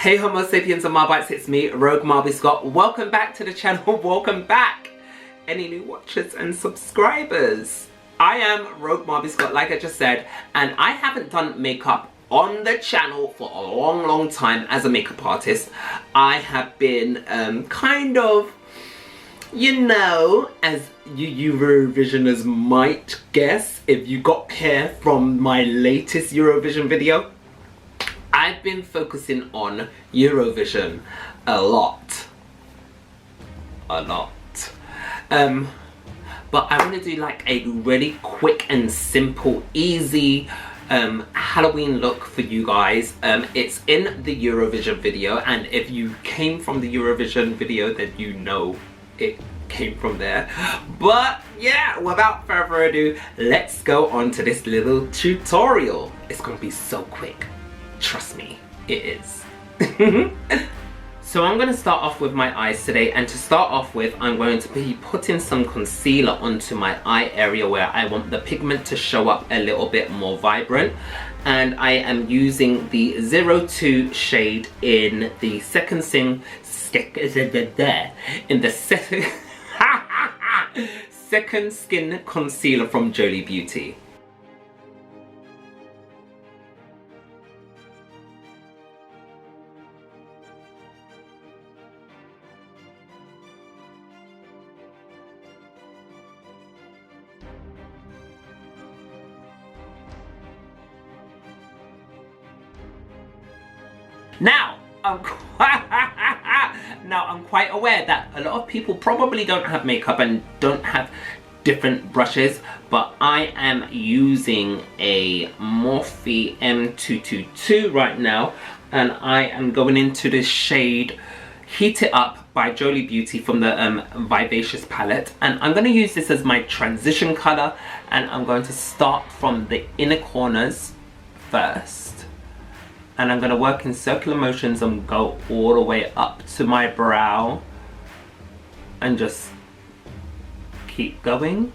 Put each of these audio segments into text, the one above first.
Hey Homo sapiens and Marbites, it's me, Rogue Marby Scott. Welcome back to the channel, welcome back! Any new watchers and subscribers? I am Rogue Marby Scott, like I just said, and I haven't done makeup on the channel for a long time as a makeup artist. I have been kind of, you know, as you Eurovisioners might guess, if you got here from my latest Eurovision video, I've been focusing on Eurovision a lot. But I want to do like a really quick and simple, easy Halloween look for you guys. It's in the Eurovision video, and if you came from the Eurovision video, then you know it came from there. But yeah, without further ado, let's go on to this little tutorial. It's gonna be so quick. Trust me, it is. So I'm going to start off with my eyes today, and to start off with, I'm going to be putting some concealer onto my eye area where I want the pigment to show up a little bit more vibrant. And I am using the 02 shade in the second second skin concealer from Jolie Beauty. Now, I'm quite aware that a lot of people probably don't have makeup and don't have different brushes, but I am using a Morphe M222 right now, and I am going into the shade Heat It Up by Jolie Beauty from the Vivacious palette, and I'm going to use this as my transition color, and I'm going to start from the inner corners first. And I'm going to work in circular motions and go all the way up to my brow. And just keep going,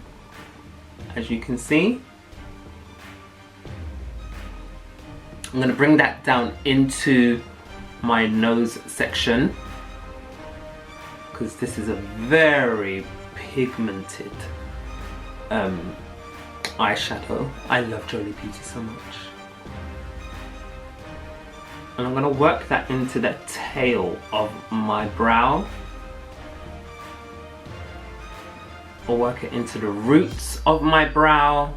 as you can see. I'm going to bring that down into my nose section, because this is a very pigmented eyeshadow. I love Jolie Beauty so much. And I'm going to work that into the tail of my brow. Or work it into the roots of my brow.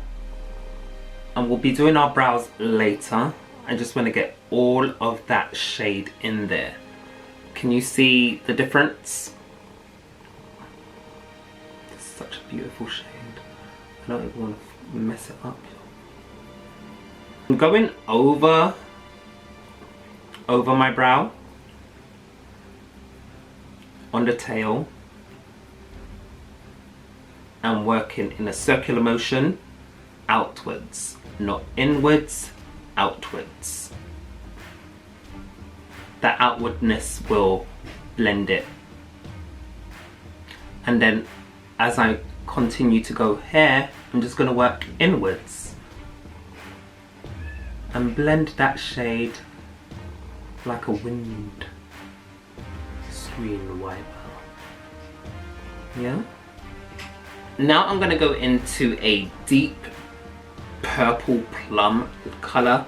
And we'll be doing our brows later. I just want to get all of that shade in there. Can you see the difference? It's such a beautiful shade. I don't even want to mess it up. I'm going over my brow, on the tail, and working in a circular motion outwards, not inwards, outwards. That outwardness will blend it. And then as I continue to go here, I'm just going to work inwards and blend that shade like a wind screen wiper. Yeah? Now I'm going to go into a deep purple plum color.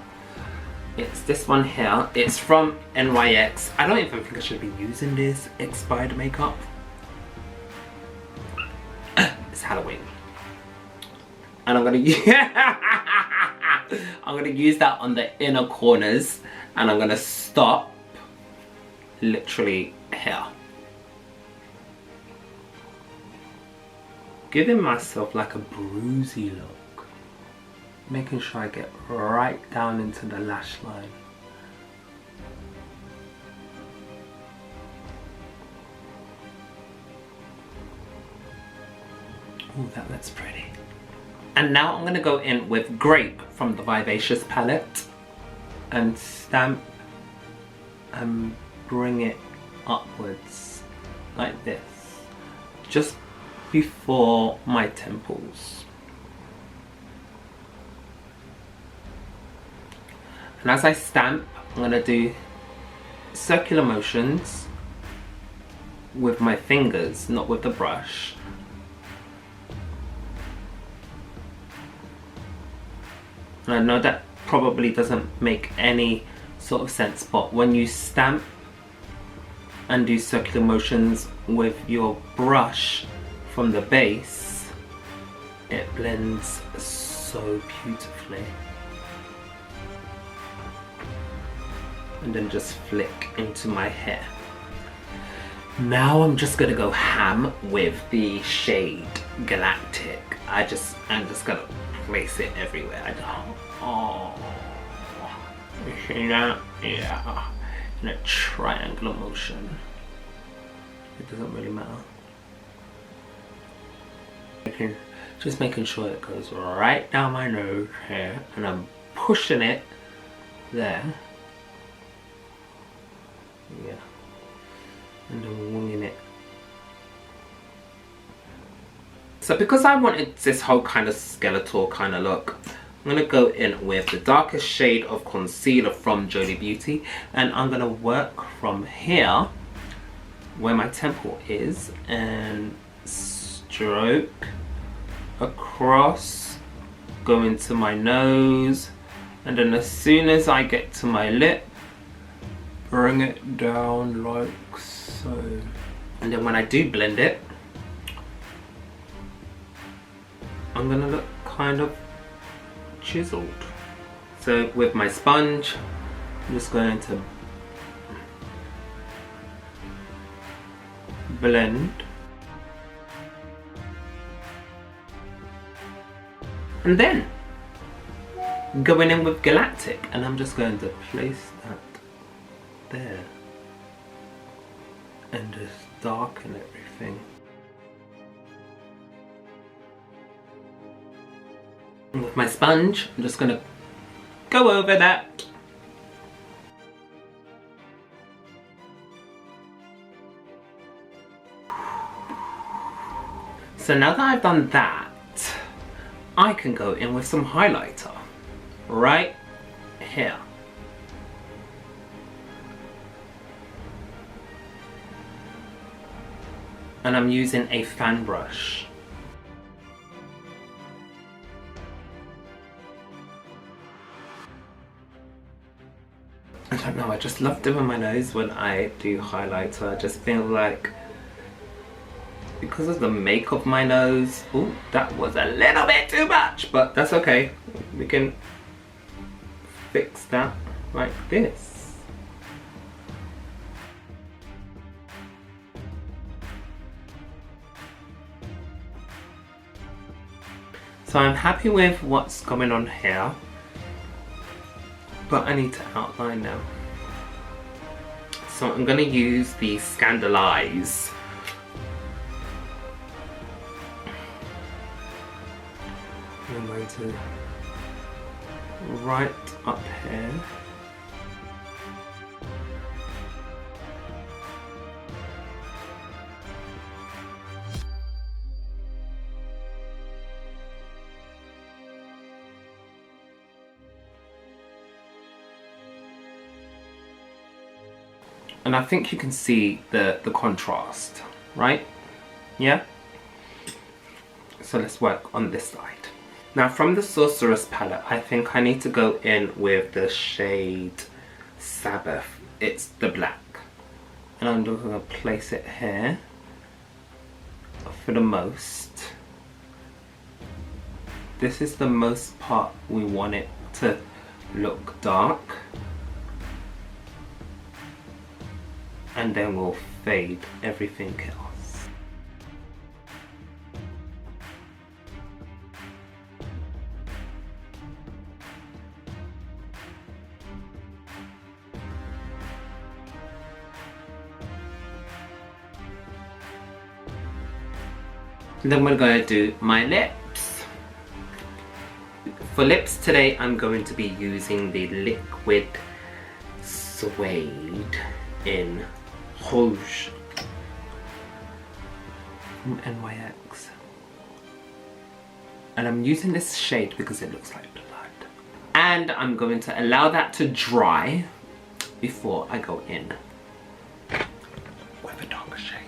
It's this one here. It's from NYX. I don't even think I should be using this expired makeup. It's Halloween. And I'm going to use that on the inner corners, and I'm going to stop literally here. Giving myself like a bruisey look. Making sure I get right down into the lash line. Ooh, that looks pretty. And now I'm going to go in with Grape from the Vivacious palette and stamp and bring it upwards like this, just before my temples. And as I stamp, I'm going to do circular motions with my fingers, not with the brush. And I know that probably doesn't make any sort of sense, but when you stamp and do circular motions with your brush from the base, it blends so beautifully. And then just flick into my hair. Now I'm just gonna go ham with the shade Galactic. I'm just gonna place it everywhere. Oh, you see that? Yeah, in a triangular motion. It doesn't really matter. Just making sure it goes right down my nose here, and I'm pushing it there. Yeah, and then winging it. So because I wanted this whole kind of skeletal kind of look, I'm going to go in with the darkest shade of concealer from Jolie Beauty, and I'm going to work from here where my temple is and stroke across, go into my nose, and then as soon as I get to my lip, bring it down like so. And then when I do blend it, I'm gonna look kind of chiseled. So with my sponge, I'm just going to blend. And then going in with Galactic, and I'm just going to place that there and just darken everything. And with my sponge, I'm just going to go over that. So now that I've done that, I can go in with some highlighter right here. And I'm using a fan brush. I don't know, I just love doing my nose when I do highlighter. I just feel like, because of the make of my nose, ooh, that was a little bit too much, but that's okay. We can fix that like this. So I'm happy with what's going on here, but I need to outline now. So I'm going to use the Scandalize. I'm going to right up here. And I think you can see the contrast, right? Yeah? So let's work on this side. Now from the Sorceress palette, I think I need to go in with the shade Sabbath. It's the black. And I'm just going to place it here for the most. This is the most part we want it to look dark. And then we'll fade everything else. And then we're going to do my lips. For lips today, I'm going to be using the Liquid Suede in Rouge from NYX. And I'm using this shade because it looks like blood. And I'm going to allow that to dry before I go in shade.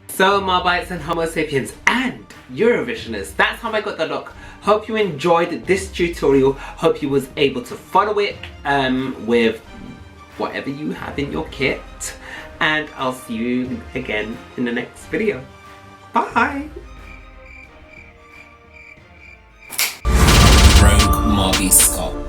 So Marbites and Homo sapiens and Eurovisioners, that's how I got the look. Hope you enjoyed this tutorial. Hope you was able to follow it with whatever you have in your kit. And I'll see you again in the next video. Bye! Rogue Marby Scott.